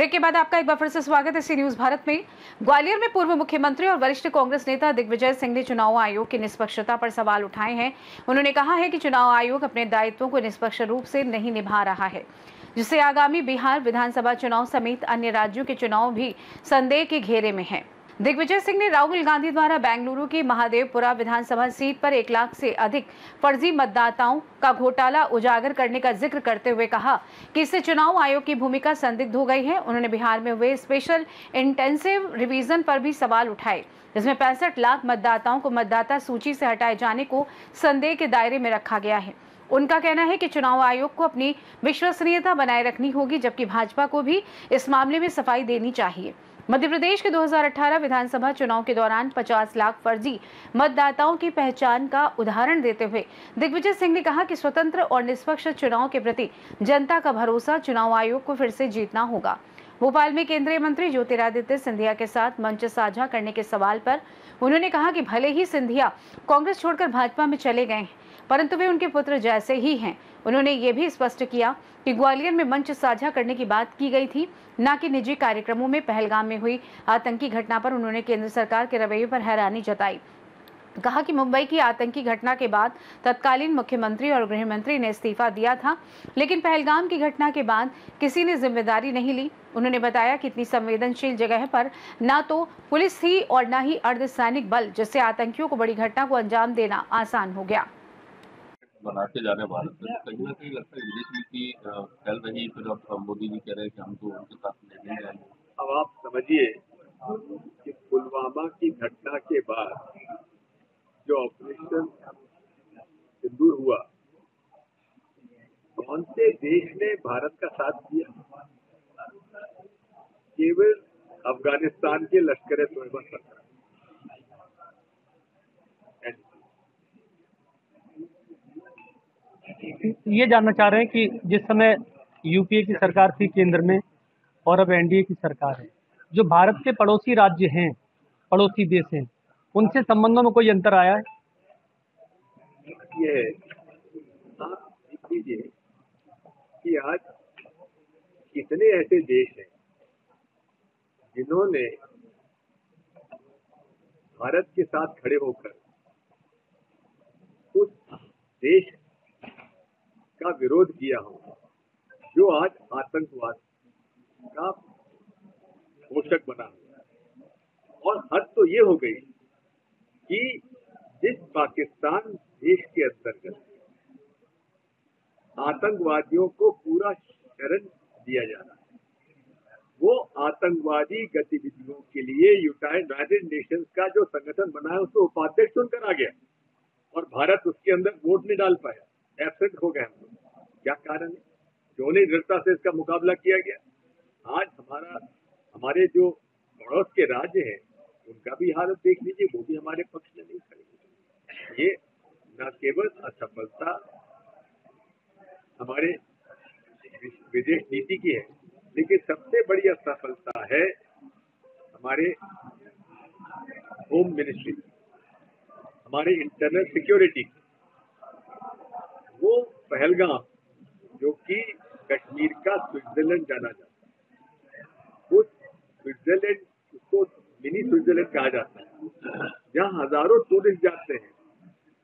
Break के बाद आपका एक बार फिर से स्वागत है सी न्यूज भारत में। ग्वालियर में पूर्व मुख्यमंत्री और वरिष्ठ कांग्रेस नेता दिग्विजय सिंह ने चुनाव आयोग की निष्पक्षता पर सवाल उठाए हैं। उन्होंने कहा है कि चुनाव आयोग अपने दायित्वों को निष्पक्ष रूप से नहीं निभा रहा है, जिससे आगामी बिहार विधानसभा चुनाव समेत अन्य राज्यों के चुनाव भी संदेह के घेरे में हैं। दिग्विजय सिंह ने राहुल गांधी द्वारा बेंगलुरु की महादेवपुरा विधानसभा सीट पर 1 लाख से अधिक फर्जी मतदाताओं का घोटाला उजागर करने का जिक्र करते हुए कहा कि इससे चुनाव आयोग की भूमिका संदिग्ध हो गई है। उन्होंने बिहार में हुए स्पेशल इंटेंसिव रिवीजन पर भी सवाल उठाए, जिसमें 65 लाख मतदाताओं को मतदाता सूची से हटाए जाने को संदेह के दायरे में रखा गया है। उनका कहना है कि चुनाव आयोग को अपनी विश्वसनीयता बनाए रखनी होगी, जबकि भाजपा को भी इस मामले में सफाई देनी चाहिए। मध्य प्रदेश के 2018 विधानसभा चुनाव के दौरान 50 लाख फर्जी मतदाताओं की पहचान का उदाहरण देते हुए दिग्विजय सिंह ने कहा कि स्वतंत्र और निष्पक्ष चुनाव के प्रति जनता का भरोसा चुनाव आयोग को फिर से जीतना होगा। भोपाल में केंद्रीय मंत्री ज्योतिरादित्य सिंधिया के साथ मंच साझा करने के सवाल पर उन्होंने कहा कि भले ही सिंधिया कांग्रेस छोड़कर भाजपा में चले गए हैं, परंतु वे उनके पुत्र जैसे ही हैं। उन्होंने ये भी स्पष्ट किया कि ग्वालियर में मंच साझा करने की बात की गई थी, न कि निजी कार्यक्रमों में। पहलगाम में हुई आतंकी घटना पर उन्होंने केंद्र सरकार के रवैये पर हैरानी जताई। कहा कि मुंबई की आतंकी घटना के बाद तत्कालीन मुख्यमंत्री और गृह मंत्री ने इस्तीफा दिया था, लेकिन पहलगाम की घटना के बाद किसी ने जिम्मेदारी नहीं ली। उन्होंने बताया कि इतनी संवेदनशील जगह पर न तो पुलिस थी और न ही अर्धसैनिक बल, जिससे आतंकियों को बड़ी घटना को अंजाम देना आसान हो गया। बनाते जा रहे हैं भारत में, कहीं ना कहीं लगता है विदेश नीति फैल रही। फिर अब मोदी जी कह रहे हैं कि हम तो उनके साथ नहीं जाएंगे। अब आप समझिए कि पुलवामा की घटना के बाद जो ऑपरेशन सिंदूर हुआ, कौन से देश ने भारत का साथ दिया? केवल अफगानिस्तान के लश्कर तोयबा सरकार। ये जानना चाह रहे हैं कि जिस समय यूपीए की सरकार थी केंद्र में और अब एनडीए की सरकार है, जो भारत के पड़ोसी राज्य हैं, पड़ोसी देश हैं, उनसे संबंधों में कोई अंतर आया है? ये आप देख लीजिए कि आज कितने ऐसे देश हैं जिन्होंने भारत के साथ खड़े होकर उस देश का विरोध किया हो जो आज आतंकवाद का पोषक बना हुआ है। और हद तो ये हो गई कि जिस पाकिस्तान देश के अंतर्गत आतंकवादियों को पूरा शरण दिया जा रहा है, वो आतंकवादी गतिविधियों के लिए यूनाइटेड नेशंस का जो संगठन बना है उसको उपाध्यक्ष चुनकर आ गया और भारत उसके अंदर वोट नहीं डाल पाया, एब्सेंट हो गए हम लोग। क्या कारण है? क्यों नहीं दृढ़ता से इसका मुकाबला किया गया? आज हमारे जो पड़ोस के राज्य हैं उनका भी हालत देख लीजिए, वो भी हमारे पक्ष में नहीं खड़े। ये न केवल असफलता हमारे विदेश नीति की है, लेकिन सबसे बड़ी असफलता है हमारे होम मिनिस्ट्री, हमारे इंटरनल सिक्योरिटी। वो पहलगाम जो कि कश्मीर का स्विट्जरलैंड जाना जाता है, उस स्विट्जरलैंड उसको मिनी स्विट्जरलैंड कहा जाता है, जहाँ हजारों टूरिस्ट जाते हैं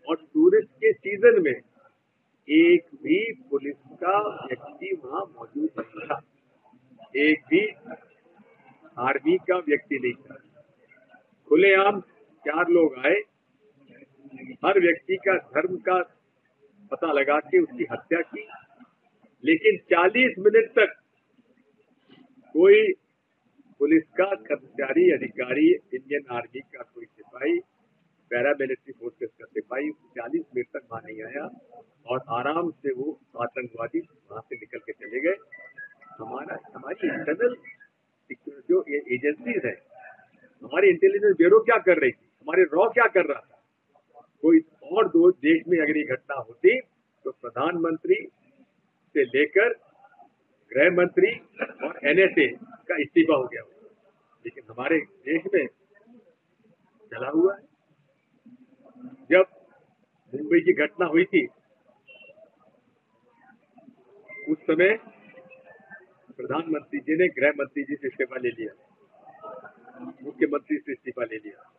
और टूरिस्ट के सीजन में एक भी पुलिस का व्यक्ति वहां मौजूद नहीं था, एक भी आर्मी का व्यक्ति नहीं था। खुलेआम 4 लोग आए, हर व्यक्ति का धर्म का पता लगा के उसकी हत्या की, लेकिन 40 मिनट तक कोई पुलिस का कर्मचारी, अधिकारी, इंडियन आर्मी का कोई सिपाही, पैरामिलिट्री फोर्सेस का सिपाही 40 मिनट तक वहां नहीं आया और आराम से वो आतंकवादी वहां से निकल के चले गए। हमारी इंटरनल जो एजेंसीज है, हमारी इंटेलिजेंस ब्यूरो क्या कर रही थी, हमारे रॉ क्या कर रहा था? कोई और दो देश में अगर ये घटना होती तो प्रधानमंत्री से लेकर गृह मंत्री और एनएसए का इस्तीफा हो गया, लेकिन हमारे देश में चला हुआ है। जब मुंबई की घटना हुई थी उस समय प्रधानमंत्री जी ने गृह मंत्री जी से इस्तीफा ले लिया, मुख्यमंत्री से इस्तीफा ले लिया।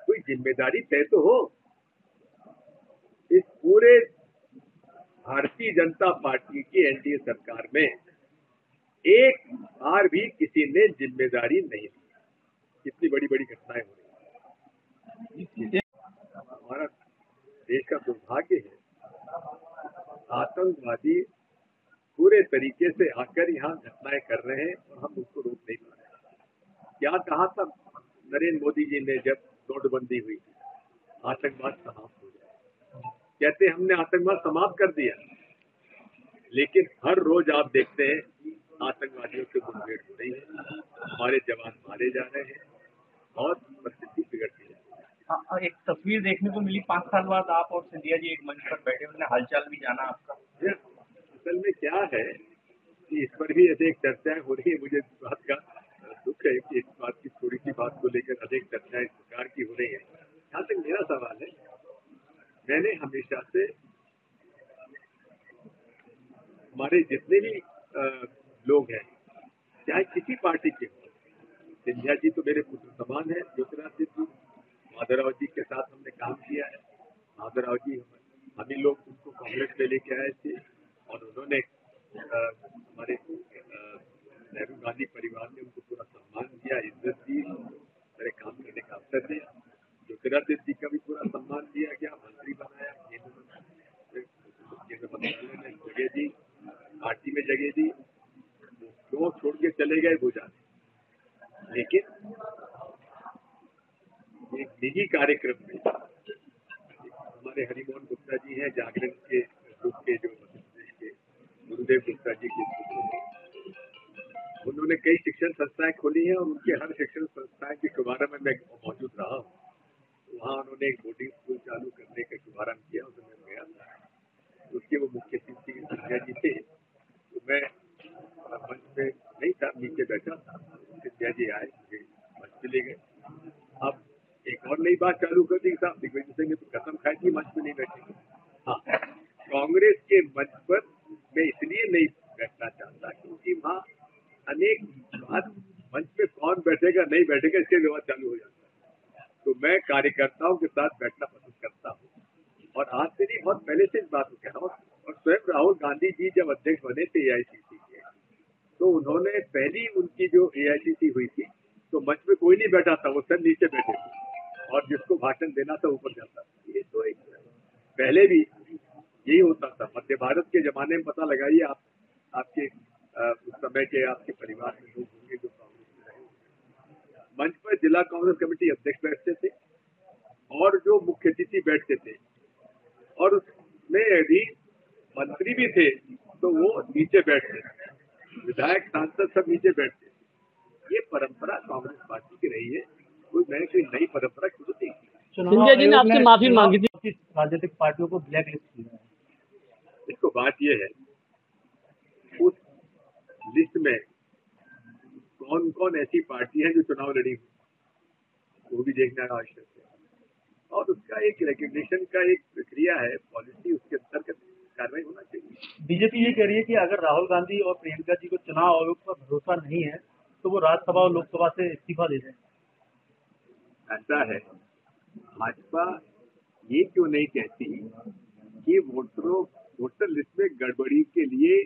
कोई जिम्मेदारी तय तो हो। इस पूरे भारतीय जनता पार्टी की एनडीए सरकार में एक बार भी किसी ने जिम्मेदारी नहीं ली। कितनी बड़ी बड़ी घटनाएं हो रही। हमारा देश का दुर्भाग्य है, आतंकवादी पूरे तरीके से आकर यहाँ घटनाएं कर रहे हैं और हम उसको रोक नहीं पा रहे। क्या कहा था नरेंद्र मोदी जी ने जब नोटबंदी हुई, आतंकवाद समाप्त हो गया। कहते हमने आतंकवाद समाप्त कर दिया, लेकिन हर रोज आप देखते हैं आतंकवादियों से मुठभेड़ हो रही है, हमारे जवान मारे जा रहे हैं और परिस्थिति बिगड़ती है। एक तस्वीर देखने को मिली 5 साल बाद आप और सिंधिया जी एक मंच पर बैठे, उन्होंने हालचाल भी जाना आपका। असल में क्या है कि इस पर भी ऐसे एक चर्चाएं हो रही है। मुझे इस बात का दुख है कि इस बात की थोड़ी सी बात को लेकर अधिक चर्चाएं इस प्रकार की हो रही है। जहाँ तक मेरा सवाल है, मैंने हमेशा से हमारे जितने भी लोग हैं, चाहे किसी पार्टी के हो, सिंधिया जी तो मेरे पुत्र समान है, ज्योतिरादित्य जी, माधवराव जी के साथ हमने काम किया है। माधवराव जी हम ही लोग उनको कांग्रेस में लेके आए थे और उन्होंने हमारे नेहरू गांधी परिवार ने उनको पूरा सम्मान दिया, इज्जत दी, मेरे काम करने का अवसर दिया। ज्योतिरादित्य जी का भी पूरा सम्मान दिया गया, मंत्री बनाया, केंद्र मंत्रालय में जगह दी, पार्टी में जगह दी। लोग छोड़ के चले गए वो जाने, लेकिन एक निजी कार्यक्रम में हमारे हरिमोहन गुप्ता जी हैं, जागरण के ग्रुप के जो मध्य प्रदेश के गुरुदेव गुप्ता जी के पुत्र, उन्होंने कई शिक्षण संस्थाएं खोली हैं और उनके हर शिक्षण संस्थाएं के शुभारंभ में मैं मौजूद रहा हूँ। वहाँ उन्होंने एक बोर्डिंग स्कूल चालू करने का शुभारंभ किया, उसमें मैं गया था। उसके वो मुख्य अतिथि सिंधिया जी थे, तो मैं मंच में नहीं था, नीचे बैठा था। सिंधिया जी आए, मुझे मंच पे ले गए। अब एक और नई बात चालू कर दी साहब, दिग्विजय सिंह ने तो कसम खाई थी मंच में नहीं बैठेंगे। हाँ, कांग्रेस के मंच पर मैं इसलिए नहीं बैठना चाहता क्योंकि वहाँ अनेक बात मंच पे कौन बैठेगा नहीं बैठेगा इसके विवाद चालू हो जाता है। तो मैं कार्यकर्ताओं के साथ बैठना पसंद करता हूँ और आज से नहीं, बहुत पहले से इस बात को कह रहा हूँ। और स्वयं राहुल गांधी जी जब अध्यक्ष बने थे एआईसीसी के, तो उन्होंने पहली उनकी जो एआईसीसी हुई थी तो मंच में कोई नहीं बैठा था, वो सब नीचे बैठे थे और जिसको भाषण देना था ऊपर जाता था। ये तो एक पहले भी यही होता था। मध्य भारत के जमाने में पता लगाइए आप, आपके उस समय के आपके परिवार में लोग होंगे जो कांग्रेस में रहे। मंच पर जिला कांग्रेस कमेटी अध्यक्ष बैठते थे और जो मुख्य अतिथि बैठते थे, और उसमें यदि मंत्री भी थे तो वो नीचे बैठते थे, विधायक सांसद सब नीचे बैठते थे। ये परंपरा कांग्रेस पार्टी की रही है, मैंने कोई नई परंपरा क्यों देखी। सिंधिया जी ने आपसे माफी मांगी थी, राजनीतिक पार्टियों को ब्लैक लिस्ट किया है। इसको बात यह है, उस लिस्ट में कौन कौन ऐसी पार्टी है जो चुनाव लड़ी हुई, वो भी देखना आवश्यक है। और उसका एक रिकग्निशन का एक प्रक्रिया है, पॉलिसी, उसके अंतर्गत कार्रवाई होना चाहिए। बीजेपी ये कह रही है कि अगर राहुल गांधी और प्रियंका जी को चुनाव आयोग पर भरोसा नहीं है तो वो राज्यसभा और लोकसभा से इस्तीफा दे दें। ऐसा है, भाजपा ये क्यों नहीं कहती कि वोटर लिस्ट में गड़बड़ी के लिए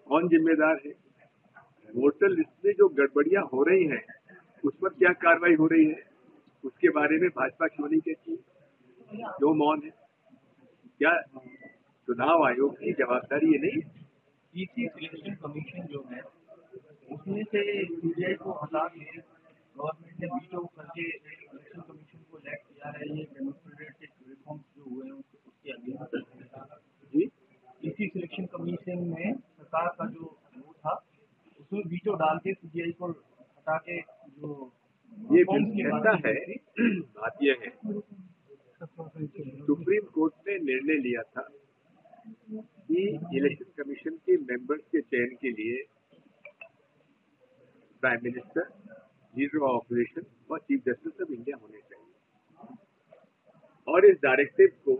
कौन जिम्मेदार है? वोटर लिस्ट में जो गड़बड़ियां हो रही हैं उस पर क्या कार्रवाई हो रही है, उसके बारे में भाजपा क्यों नहीं कहती? क्यों मौन है? क्या चुनाव आयोग की जवाबदारी ये नहीं? ईसी सिलेक्शन कमीशन जो है उसमें से सीबीआई को हटा के गवर्नमेंट ने वीटो करके इलेक्शन कमीशन को इलेक्ट किया है। ये डेमोक्रेटिक रिफॉर्म्स जो हुए हैं उसके अगेंस्ट जी, ईसी सिलेक्शन कमीशन में सरकार का जो वो था उसमें वीटो डाल के सीबीआई को हटा के जो ये ऐसा है। बात यह है, सुप्रीम कोर्ट ने निर्णय लिया था कि इलेक्शन कमीशन के मेंबर्स के चयन के लिए prime minister, leader of opposition और चीफ जस्टिस ऑफ इंडिया होने चाहिए। और इस डायरेक्टिव को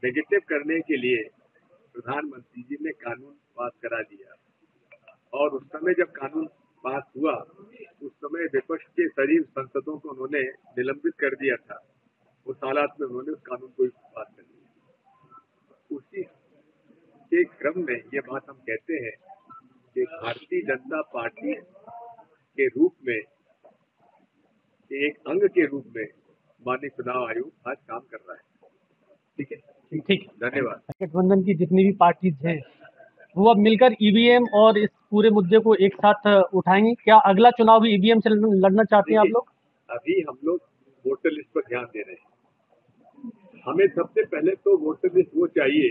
नेगेटिव करने के लिए प्रधानमंत्री जी ने कानून पास करा दिया, और उस समय जब कानून पास हुआ उस समय विपक्ष के सभी सांसदों को उन्होंने निलंबित कर दिया था। उस हालात में उन्होंने उस कानून को पास कर दिया। उसी के क्रम में ये बात हम कहते हैं कि भारतीय जनता पार्टी के रूप में, एक अंग के रूप में माननीय चुनाव आयोग आज काम कर रहा है। ठीक है, ठीक। धन्यवाद। गठबंधन की जितनी भी पार्टीज हैं वो अब मिलकर ईवीएम और इस पूरे मुद्दे को एक साथ उठाएंगी। क्या अगला चुनाव भी ईवीएम से लड़ना चाहते हैं आप लोग? अभी हम लोग वोटर लिस्ट पर ध्यान दे रहे हैं। हमें सबसे पहले तो वोटर लिस्ट वो चाहिए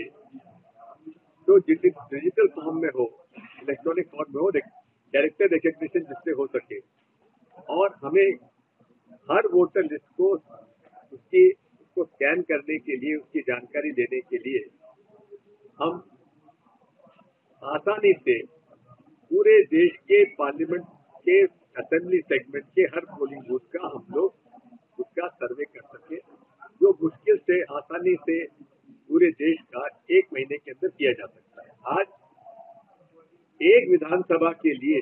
जो डिजिटल फॉर्म में हो, इलेक्ट्रॉनिक फॉर्म में हो, कैरेक्टर रिकग्निशन जिससे हो सके, और हमें हर वोटर लिस्ट को उसको स्कैन करने के लिए, उसकी जानकारी देने के लिए हम आसानी से पूरे देश के पार्लियामेंट के असेंबली सेगमेंट के हर पोलिंग बूथ का हम लोग उसका सर्वे कर सके, जो मुश्किल से आसानी से पूरे देश का 1 महीने के अंदर किया जा सकता है। आज एक विधानसभा के लिए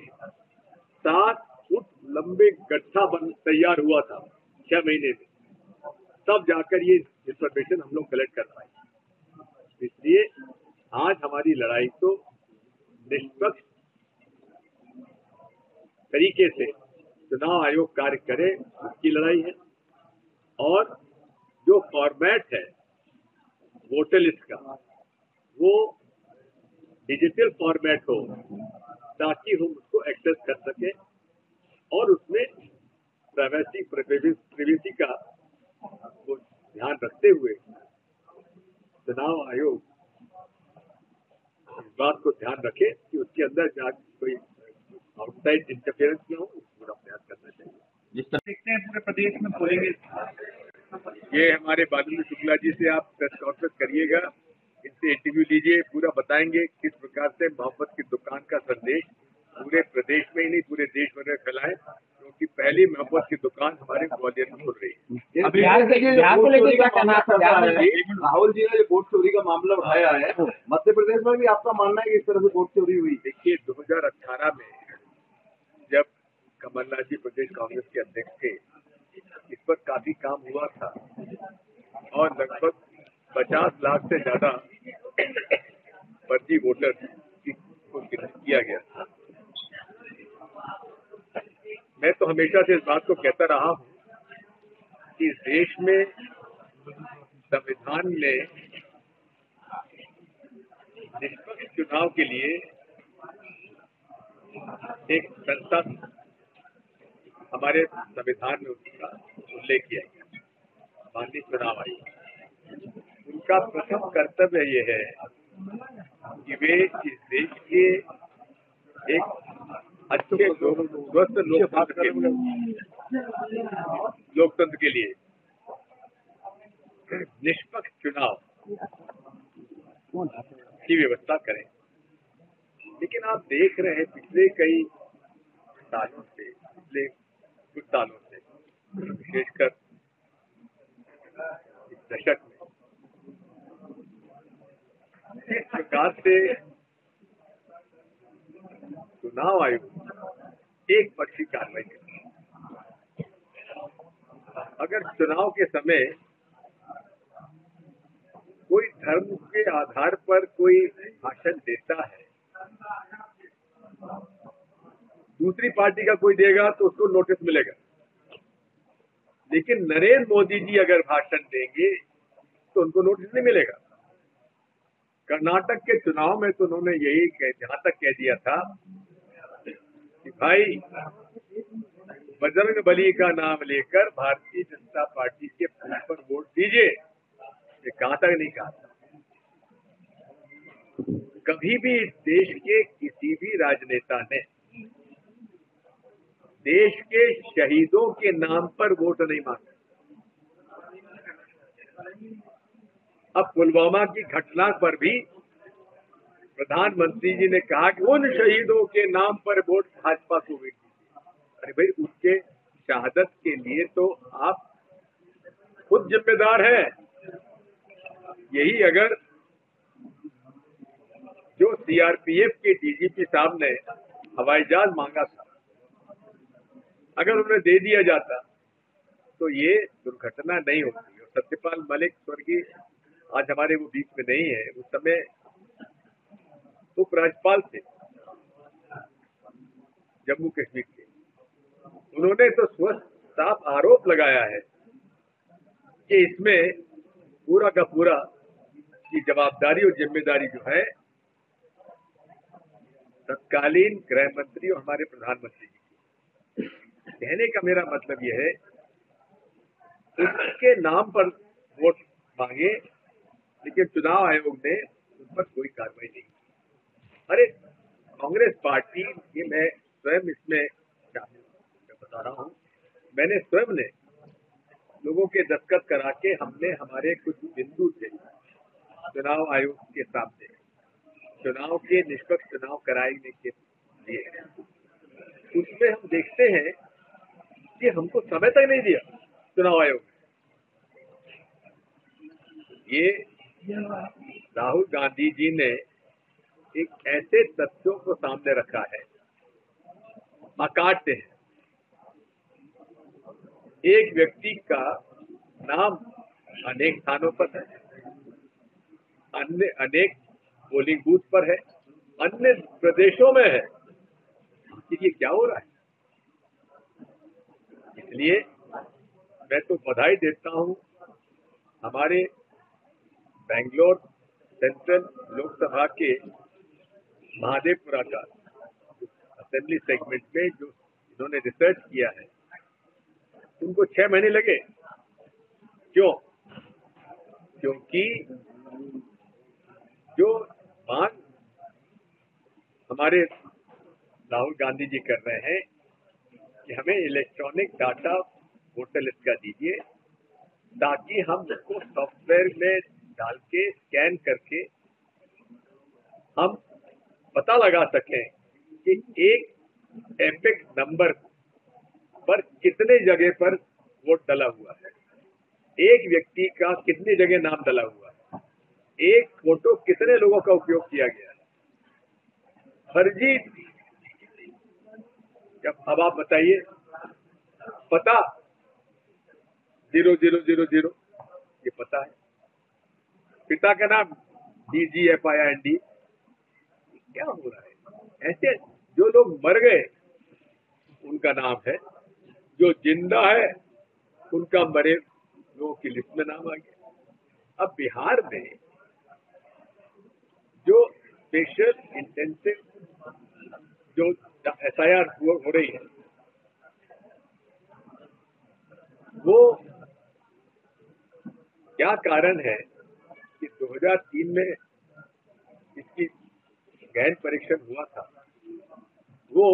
7 फुट लंबे गड्ढा तैयार हुआ था 6 महीने में, तब जाकर ये इंफॉर्मेशन हम लोग कलेक्ट कर पाए। इसलिए आज हमारी लड़ाई तो निष्पक्ष तरीके से चुनाव आयोग कार्य करे उसकी लड़ाई है, और जो फॉर्मेट है वोटर लिस्ट का वो डिजिटल फॉर्मेट हो ताकि हम उसको एक्सेस कर सके, और उसमें प्राइवेसी का वो ध्यान रखते हुए चुनाव आयोग इस बात को ध्यान रखे कि उसके अंदर जाकर कोई आउटसाइड इंटरफेरेंस न हो, पूरा प्रयास करना चाहिए। जिस तरह देखते हैं पूरे प्रदेश में बोलेंगे। ये हमारे बादल शुक्ला जी से आप प्रेस कॉन्फ्रेंस करिएगा, इनसे इंटरव्यू लीजिए, पूरा बताएंगे किस प्रकार से मोहब्बत की दुकान का संदेश पूरे प्रदेश में ही नहीं पूरे देश भर में फैलाए, क्योंकि पहली मोहब्बत की दुकान हमारे ग्वालियर में खुल रही है। अभी बिहार को लेकर क्या कहना है? राहुल जी ने जो वोट चोरी का मामला उठाया है, मध्य प्रदेश में भी आपका मानना है कि इस तरह से वोट चोरी हुई? देखिए 2018 में जब कमलनाथ जी प्रदेश कांग्रेस के अध्यक्ष थे, इस पर काफी काम हुआ था, और लगभग 50 लाख से ज्यादा फर्जी वोटर को किया गया था। मैं तो हमेशा से इस बात को कहता रहा हूं कि इस देश में संविधान ने निष्पक्ष चुनाव के लिए एक संस्था हमारे संविधान में उसका उल्लेख किया गया, माननीय चुनाव आयोग। उनका प्रथम कर्तव्य ये है कि वे इस देश के एक अच्छे स्वस्थ लोकतंत्र के लिए निष्पक्ष चुनाव की व्यवस्था करें। लेकिन आप देख रहे हैं पिछले कई सालों से, पिछले कुछ सालों से, विशेषकर इस दशक में किस प्रकार से चुनाव आयोग एक पक्षी कार्रवाई करता है। अगर चुनाव के समय कोई धर्म के आधार पर कोई भाषण देता है, दूसरी पार्टी का कोई देगा तो उसको नोटिस मिलेगा, लेकिन नरेंद्र मोदी जी अगर भाषण देंगे तो उनको नोटिस नहीं मिलेगा। कर्नाटक के चुनाव में तो उन्होंने यही जहां तक कह दिया था कि भाई बजरंगबली का नाम लेकर भारतीय जनता पार्टी के पर वोट दीजिए, ये कहां तक नहीं कहा था। कभी भी इस देश के किसी भी राजनेता ने देश के शहीदों के नाम पर वोट नहीं मांगा। अब पुलवामा की घटना पर भी प्रधानमंत्री जी ने कहा कि उन शहीदों के नाम पर वोट भाजपा को वे कीजिए। अरे भाई, उसके शहादत के लिए तो आप खुद जिम्मेदार हैं। यही अगर जो सीआरपीएफ के डीजीपी साहब ने हवाई जहाज मांगा था, अगर उन्हें दे दिया जाता तो ये दुर्घटना नहीं होती। और सत्यपाल मलिक स्वर्गीय आज हमारे वो बीच में नहीं है, उस समय उपराज्यपाल थे जम्मू कश्मीर के। उन्होंने तो स्वस्थ साफ आरोप लगाया है कि इसमें पूरा का पूरा की जवाबदारी और जिम्मेदारी जो है तत्कालीन गृह मंत्री और हमारे प्रधानमंत्री जी की। कहने का मेरा मतलब यह है, उसके नाम पर वोट मांगे, लेकिन चुनाव आयोग ने उन पर कोई कार्रवाई नहीं की। अरे कांग्रेस पार्टी, ये मैं स्वयं इसमें बता रहा हूँ, मैंने स्वयं ने लोगों के दस्तखत करा के हमने हमारे कुछ बिंदु थे चुनाव आयोग के सामने, चुनाव के निष्पक्ष चुनाव कराने के लिए, उसमें हम देखते हैं कि हमको समय तक नहीं दिया चुनाव आयोग ने। ये राहुल गांधी जी ने एक ऐसे तथ्यों को सामने रखा है, अकाट्य है। एक व्यक्ति का नाम अनेक स्थानों पर है, अन्य अनेक पोलिंग बूथ पर है, अन्य प्रदेशों में है। ये क्या हो रहा है? इसलिए मैं तो बधाई देता हूं हमारे बेंगलोर सेंट्रल लोकसभा के महादेवपुरा का असेंबली सेगमेंट में जो इन्होंने रिसर्च किया है, उनको 6 महीने लगे। क्यों? क्योंकि जो मांग हमारे राहुल गांधी जी कर रहे हैं कि हमें इलेक्ट्रॉनिक डाटा वोटर लिस्ट का दीजिए, ताकि हम उसको सॉफ्टवेयर में डाल के स्कैन करके हम पता लगा सकें कि एक एपिक नंबर पर कितने जगह पर वोट डला हुआ है, एक व्यक्ति का कितनी जगह नाम डला हुआ है, एक फोटो कितने लोगों का उपयोग किया गया है, फर्जी। अब आप बताइए, पता 0000 ये पता है, पिता का नाम DGFIND, क्या हो रहा है? ऐसे जो लोग मर गए उनका नाम है, जो जिंदा है उनका मरे लोगों की लिस्ट में नाम आ गया। अब बिहार में जो स्पेशल इंटेंसिव जो SIR हो रही है, वो क्या कारण है कि 2003 में इसकी गहन परीक्षण हुआ था, वो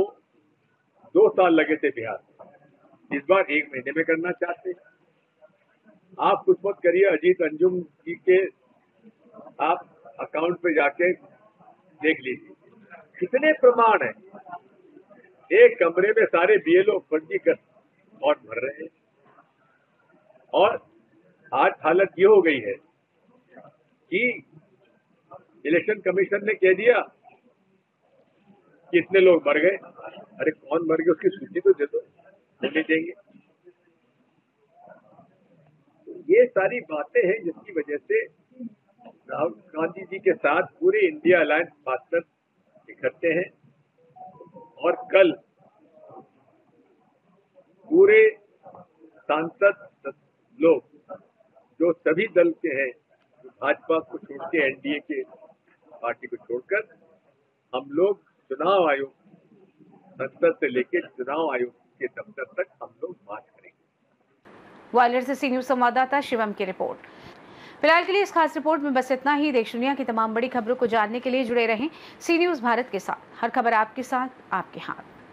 2 साल लगे थे बिहार, इस बार 1 महीने में करना चाहते हैं। आप कुछ मत करिए, अजीत अंजुम जी के आप अकाउंट पे जाके देख लीजिए कितने प्रमाण हैं। एक कमरे में सारे BLO फर्जी कर और भर रहे हैं। और आज हालत ये हो गई है कि इलेक्शन कमीशन ने कह दिया कि इतने लोग मर गए। अरे कौन मर गए उसकी सूची तो दे दो, नहीं देंगे। ये सारी बातें हैं जिसकी वजह से राहुल गांधी जी के साथ पूरे इंडिया अलायंस पार्टनर इकट्ठे हैं, और कल पूरे सांसद लोग जो सभी दल के हैं, भाजपा को छोड़ के NDA के पार्टी को छोड़कर, हम लोग चुनाव आयोग संसद से लेकर चुनाव आयोग के दफ्तर तक हम लोग मार्च करेंगे। ग्वालियर से सी न्यूज संवाददाता शिवम की रिपोर्ट। फिलहाल के लिए इस खास रिपोर्ट में बस इतना ही। देश दुनिया की तमाम बड़ी खबरों को जानने के लिए जुड़े रहें सी न्यूज भारत के साथ। हर खबर आपके साथ, आपके हाथ।